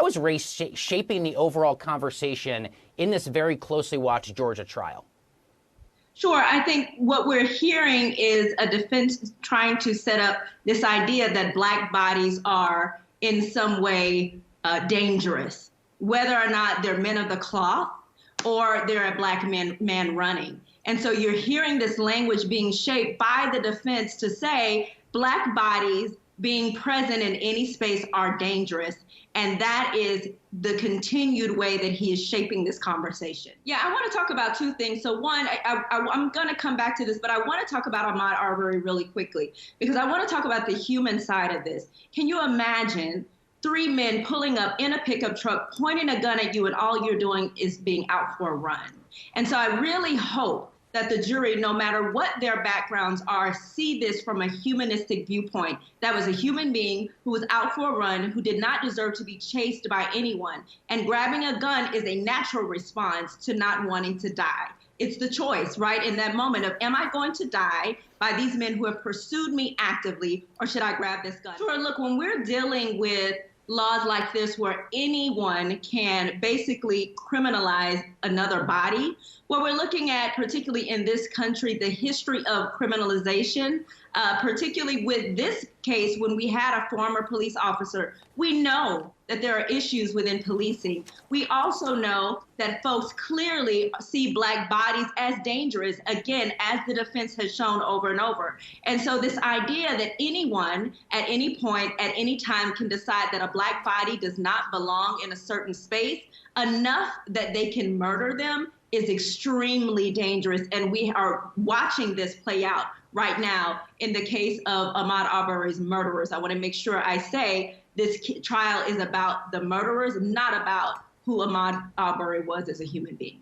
How is race shaping the overall conversation in this very closely watched Georgia trial? Sure. I think what we're hearing is a defense trying to set up this idea that Black bodies are in some way dangerous, whether or not they're men of the cloth or they're a Black man running. And so you're hearing this language being shaped by the defense to say Black bodies being present in any space are dangerous. And that is the continued way that he is shaping this conversation. Yeah, I want to talk about two things. So one, I'm going to come back to this, but I want to talk about Ahmaud Arbery really quickly, because I want to talk about the human side of this. Can you imagine 3 men pulling up in a pickup truck, pointing a gun at you, and all you're doing is being out for a run? And so I really hope that the jury, no matter what their backgrounds are, see this from a humanistic viewpoint. That was a human being who was out for a run, who did not deserve to be chased by anyone. And grabbing a gun is a natural response to not wanting to die. It's the choice, right? In that moment of, am I going to die by these men who have pursued me actively, or should I grab this gun? Sure, look, when we're dealing with laws like this where anyone can basically criminalize another body, what we're looking at, particularly in this country, the history of criminalization, particularly with this case, when we had a former police officer, we know that there are issues within policing. We also know that folks clearly see Black bodies as dangerous, again, as the defense has shown over and over. And so this idea that anyone at any point, at any time can decide that a Black body does not belong in a certain space, enough that they can murder them, is extremely dangerous. And we are watching this play out right now in the case of Ahmaud Arbery's murderers. I want to make sure I say this trial is about the murderers, not about who Ahmaud Arbery was as a human being.